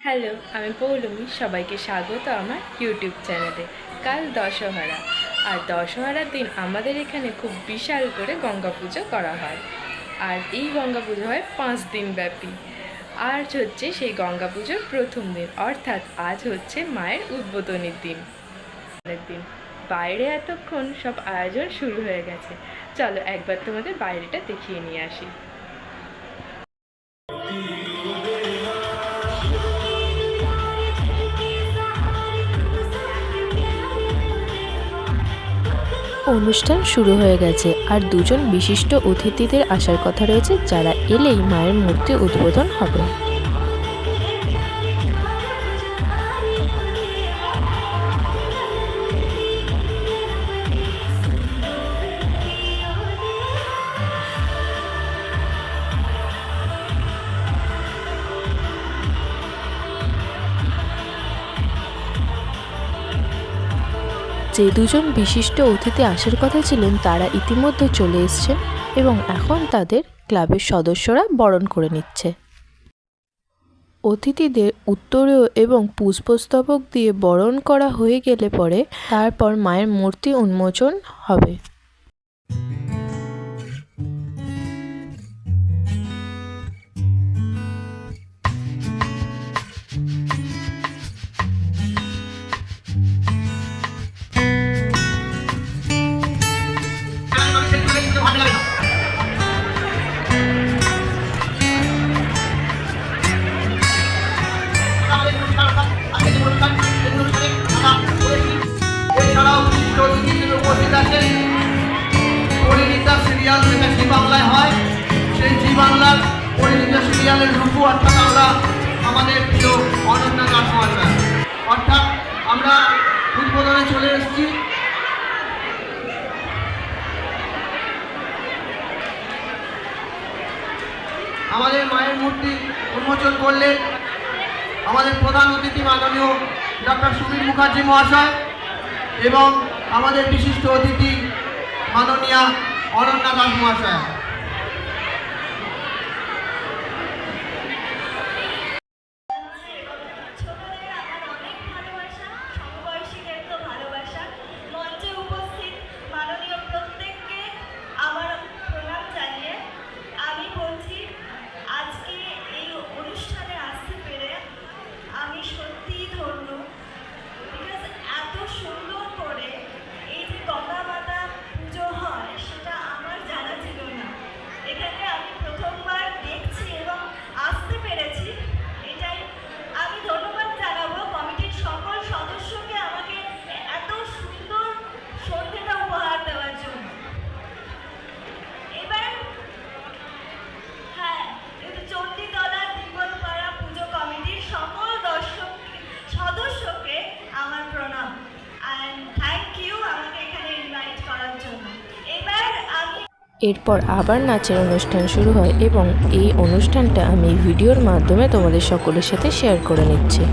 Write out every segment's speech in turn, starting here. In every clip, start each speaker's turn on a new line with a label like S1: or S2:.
S1: Hello, আমি পৌলমী। সবাইকে স্বাগত আমার ইউটিউব চ্যানেলে। কাল দশহরা, আর দশহরার দিন আমাদের এখানে খুব বিশাল করে গঙ্গা পুজো করা হয়। আর এই গঙ্গা পুজো হয় 5 দিন ব্যাপী। আজ হচ্ছে সেই গঙ্গা পুজোর প্রথম দিন, অর্থাৎ আজ হচ্ছে মায়ের উদ্বোধনীর দিন। বাইরে এতক্ষণ সব আয়োজন শুরু হয়ে গেছে। চলো একবার তোমাদের বাইরেটা দেখিয়ে নিয়ে আসি।
S2: অনুষ্ঠান শুরু হয়ে গেছে আর দুজন বিশিষ্ট অতিথিদের আসার কথা রয়েছে, যারা এলেই মায়ের মূর্তি উদ্বোধন হবে। যে দুজন বিশিষ্ট অতিথি আসার কথা ছিলেন তারা ইতিমধ্যে চলে এসেছেন এবং এখন তাদের ক্লাবের সদস্যরা বরণ করে নিচ্ছে। অতিথিদের উত্তরীয় এবং পুষ্পস্তবক দিয়ে বরণ করা হয়ে গেলে পরে তারপর মায়ের মূর্তি উন্মোচন হবে।
S3: এছাড়াও বিশিষ্ট অতিথি হিসেবে উপস্থিত আছেন পরিণীতা সিরিয়াল, যেটা জি বাংলায় হয়, সেই জি বাংলার পরিণীতা সিরিয়ালের রূপু, অর্থাৎ আমরা আমাদের প্রিয় অনন্যা দাস মহাশয়, অর্থাৎ আমরা উদ্বোধনে চলে এসেছি। আমাদের মায়ের মূর্তি উন্মোচন করলেন আমাদের প্রধান অতিথি মাননীয় ডক্টর সুবীর মুখার্জি মহাশয় এবং আমাদের বিশিষ্ট অতিথি মাননীয়া অনন্যা দাস মহাশয়।
S2: এরপর আবার নাচের অনুষ্ঠান শুরু হয় এবং এই অনুষ্ঠানটা আমি ভিডিওর মাধ্যমে তোমাদের সকলের সাথে শেয়ার করে নিচ্ছি।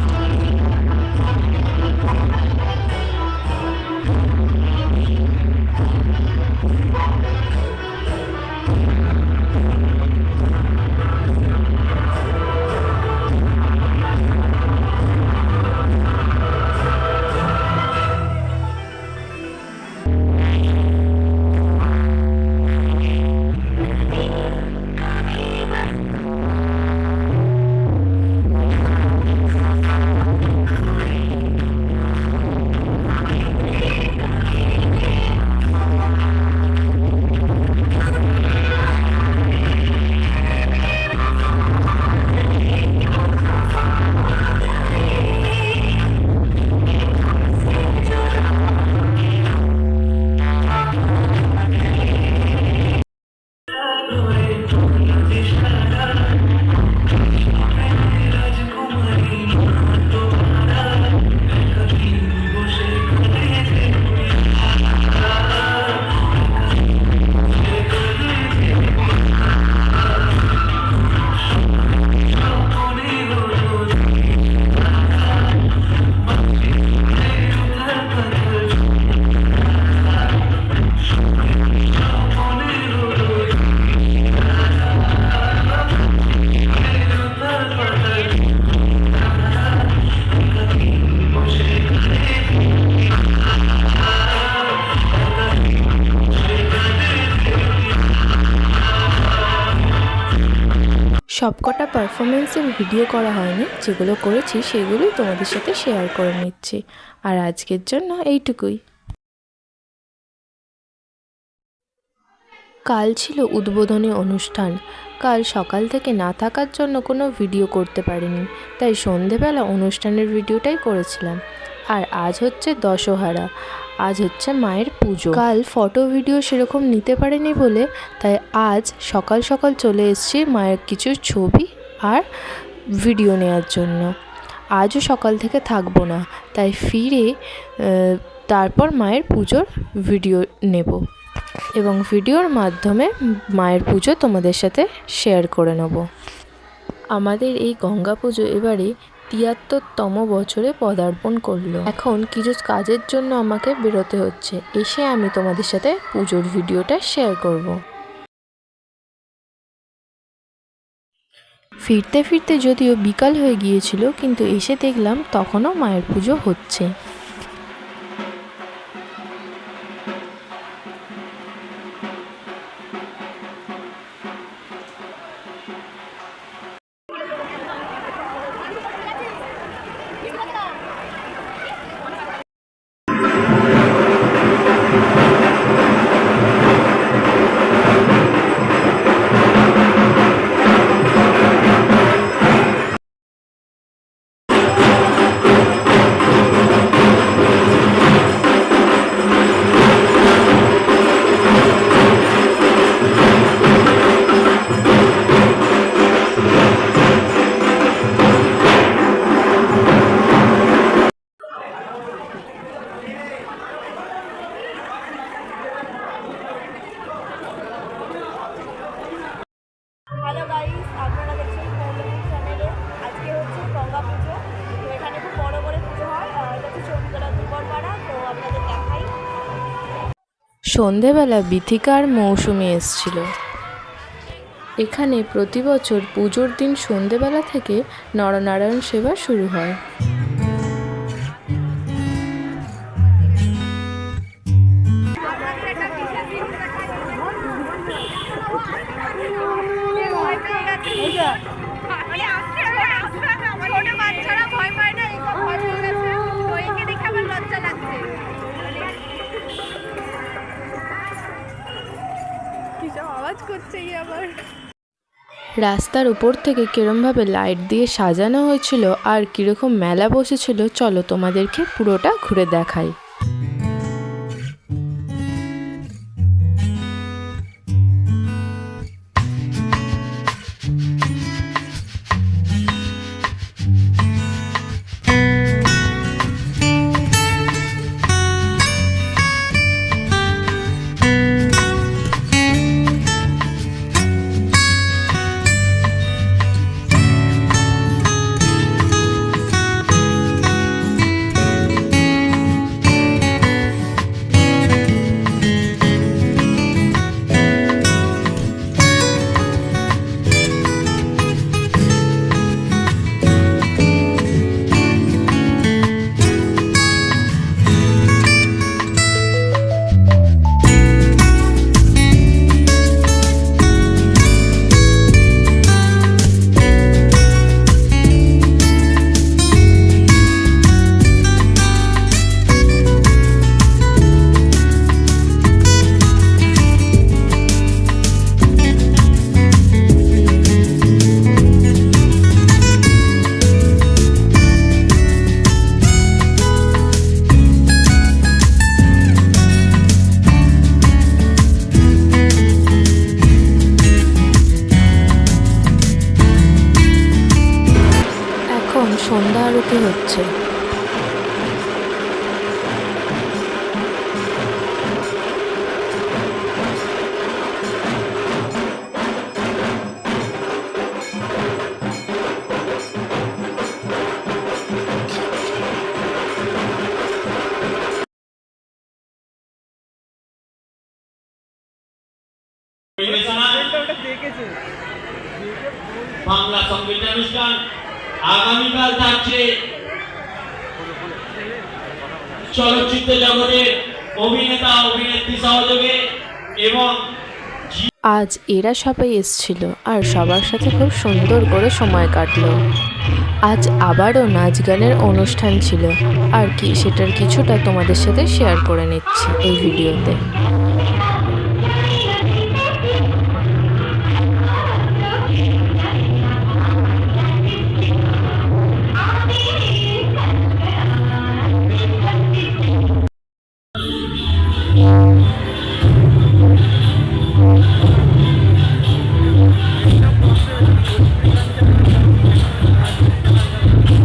S2: সবকটা পারফরমেন্সের ভিডিও করা হয়নি, যেগুলো করেছি সেগুলোই তোমাদের সাথে শেয়ার করে নিচ্ছি। আর আজকের জন্য এইটুকুই। কাল ছিল উদ্বোধনী অনুষ্ঠান। কাল সকাল থেকে না থাকার জন্য কোনো ভিডিও করতে পারিনি, তাই সন্ধেবেলা অনুষ্ঠানের ভিডিওটাই করেছিলাম। আর আজ হচ্ছে দশহরা, আজ হচ্ছে মায়ের পুজো। কাল ফটো ভিডিও সেরকম নিতে পারিনি বলে তাই আজ সকাল সকাল চলে এসেছি মায়ের কিছু ছবি আর ভিডিও নেওয়ার জন্য। আজও সকাল থেকে থাকবো না, তাই ফিরে তারপর মায়ের পুজোর ভিডিও নেব এবং ভিডিওর মাধ্যমে মায়ের পুজো তোমাদের সাথে শেয়ার করে নেব। আমাদের এই গঙ্গা পুজো এবারে ৭৩তম বছরে পদার্পণ করলো। এখন কিছু কাজের জন্য আমাকে বেরোতে হচ্ছে, এসে আমি তোমাদের সাথে পুজোর ভিডিওটা শেয়ার করব। ফিরতে ফিরতে যদিও বিকাল হয়ে গিয়েছিল, কিন্তু এসে দেখলাম তখনও মায়ের পুজো হচ্ছে।
S4: হ্যালো গাইস, আপনারা দেখছেন পৌলমী চ্যানেলে। আজকে হচ্ছে গঙ্গা পুজো। তো এখানে খুব বড় করে পুজো হয়। এটা হচ্ছে চণ্ডীতলা দুর্গপাড়া। তো আপনাদের দেখাই।
S2: সন্ধেবেলা বিথিকার মৌসুমি এসছিল। এখানে প্রতি বছর পুজোর দিন সন্ধেবেলা থেকে নরনারায়ণ সেবা শুরু হয়। রাস্তার উপর থেকে কিরমভাবে লাইট দিয়ে সাজানো হয়েছিল আর কীরকম মেলা বসেছিল, চলো তোমাদেরকে পুরোটা ঘুরে দেখাই। সন্ধ্যা আরতি হচ্ছে।
S5: বাংলা সংগীত অনুষ্ঠান আগামীকাল থাকছে চলচ্চিত্র জগতের অভিনেতা অভিনেত্রী সহযোগে এবং
S2: আজ এরা সবাই এসছিল আর সবার সাথে খুব সুন্দর করে সময় কাটলো। আজ আবারও নাচ গানের অনুষ্ঠান ছিল আর কি সেটার কিছুটা তোমাদের সাথে শেয়ার করে নিচ্ছি এই ভিডিওতে।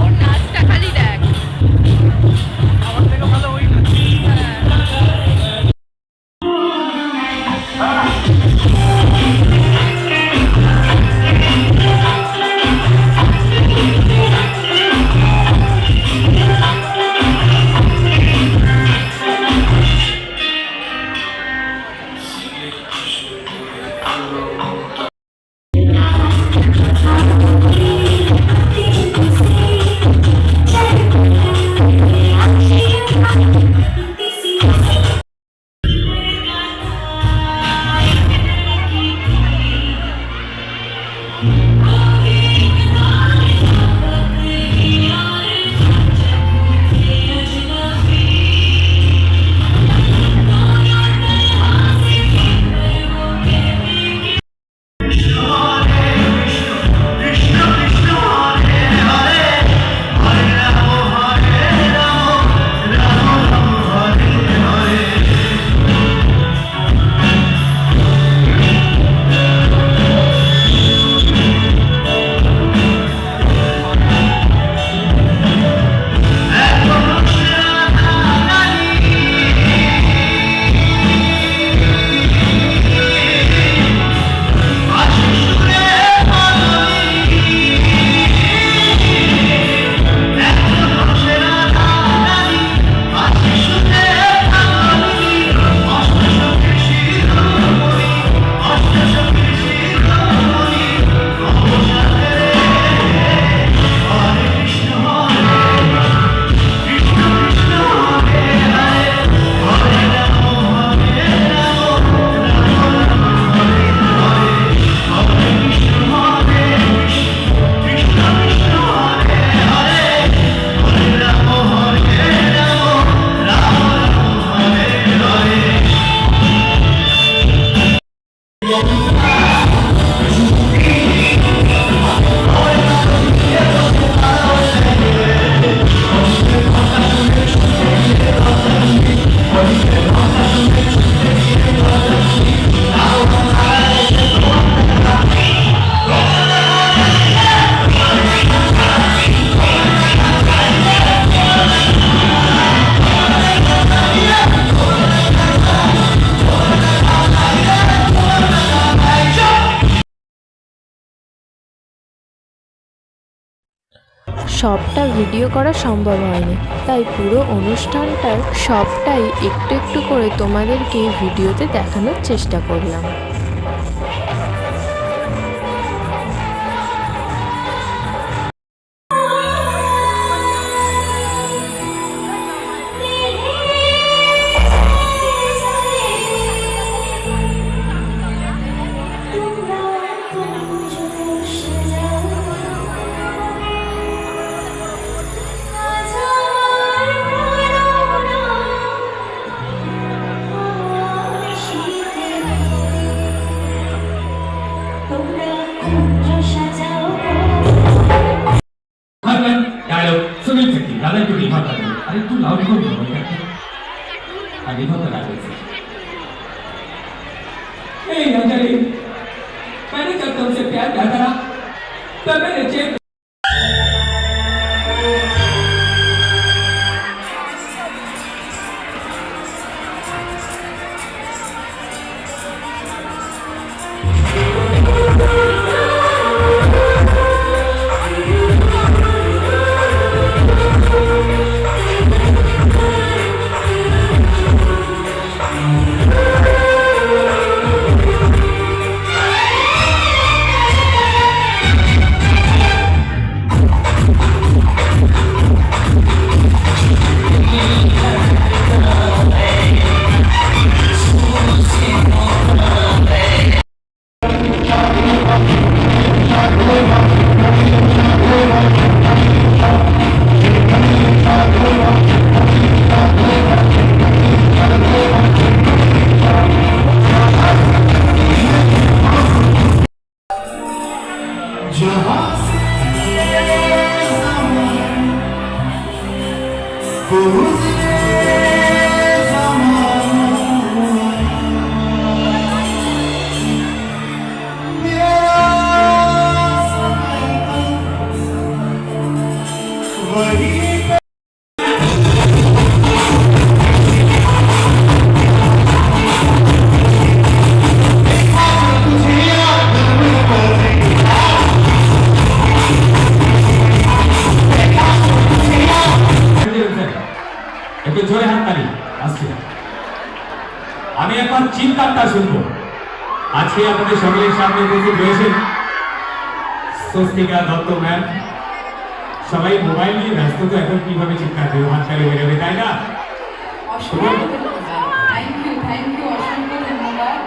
S1: ওর নাচটা খালি দেখ। সবটা ভিডিও করা সম্ভব হয়নি, তাই পুরো অনুষ্ঠানটার সবটাই একটু একটু করে তোমাদেরকে ভিডিওতে দেখানোর চেষ্টা করলাম।
S5: दादा को रिहा कर दे। अरे तू लाउड क्यों बोल रहा है? अभी तो लगा दे। ए अंजलि, मैंने जब तुमसे प्यार किया था ना, तब मैंने चेक আমি এখন চিৎকারটা শুনবো। আজকে আপনাদের সকলের সামনে উপস্থিত রয়েছেন স্বস্তিকা দত্ত ম্যাম। সবাই মোবাইল নিয়ে ব্যস্ত, তো এখন কিভাবে চিৎকার দেবো, হাততালি বেরোবে, তাই না?
S6: থ্যাংক ইউ অসংখ্য ধন্যবাদ।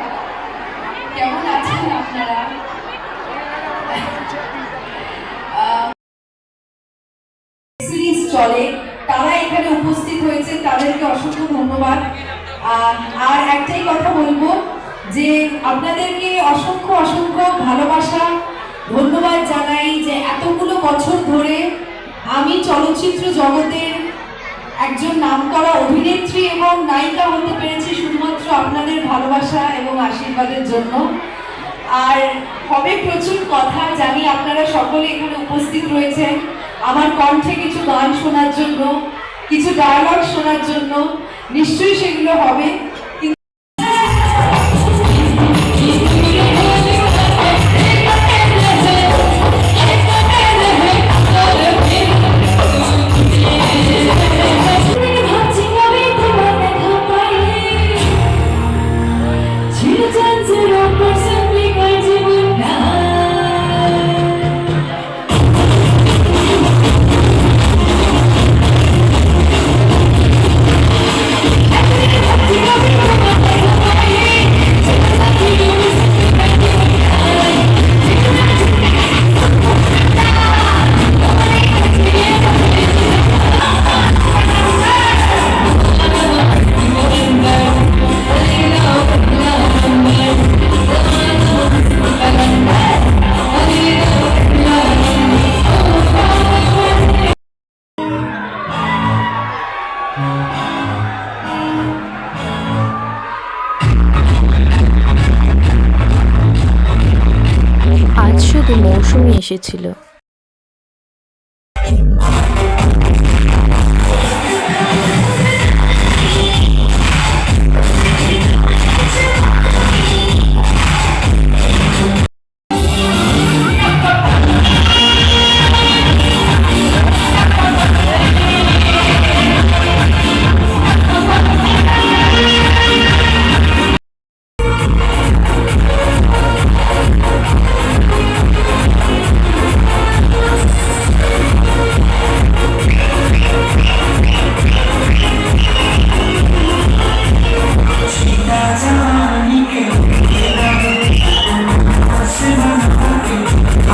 S6: কেমন আছেন আপনারা? সিরিজ চলে, তারা এখানে উপস্থিত হয়েছে, তাদেরকে অসংখ্য ধন্যবাদ। আর একটাই কথা বলবো যে আপনাদেরকে অসংখ্য অসংখ্য ভালোবাসা, ধন্যবাদ জানাই যে এতগুলো বছর ধরে আমি চলচ্চিত্র জগতের একজন নামকরা অভিনেত্রী এবং নায়িকা হতে পেরেছি শুধুমাত্র আপনাদের ভালোবাসা এবং আশীর্বাদের জন্য। আর হবে প্রচুর কথা, জানি আপনারা সকলে এখানে উপস্থিত রয়েছেন আমার কণ্ঠে কিছু গান শোনার জন্য, কিছু ডায়লগ শোনার জন্য। নিশ্চয়ই সেগুলো হবে।
S2: আজ শুধু মৌসুমি এসেছিল।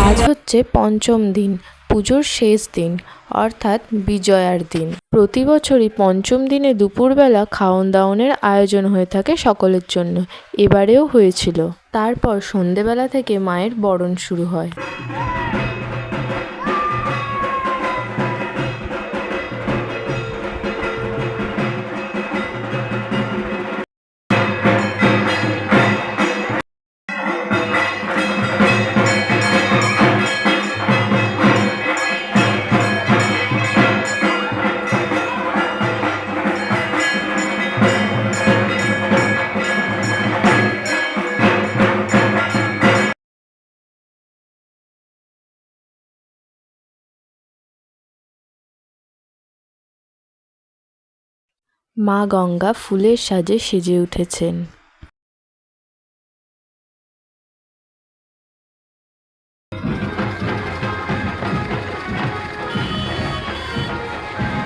S2: আজ হচ্ছে পঞ্চম দিন, পুজোর শেষ দিন, অর্থাৎ বিজয়ার দিন। প্রতি বছরই পঞ্চম দিনে দুপুরবেলা খাওন দাওনের আয়োজন হয়ে থাকে সকলের জন্য, এবারেও হয়েছিল। তারপর সন্ধেবেলা থেকে মায়ের বরণ শুরু হয়। মা গঙ্গা ফুলের সাজে সেজে উঠেছেন।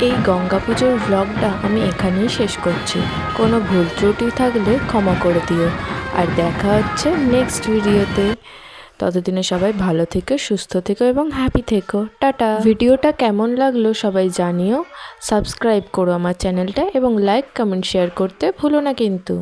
S2: এই গঙ্গা পুজোর ভ্লগটা আমি এখানেই শেষ করছি। কোনো ভুল ত্রুটি থাকলে ক্ষমা করে দিও। আর দেখা হচ্ছে নেক্সট ভিডিওতে। ততদিনে সবাই ভালো থেকো, সুস্থ থেকো এবং হ্যাপি থেকো। টাটা। ভিডিওটা কেমন লাগলো সবাই জানিও। সাবস্ক্রাইব করো আমার চ্যানেলটা এবং লাইক, কমেন্ট, শেয়ার করতে ভুলো না কিন্তু।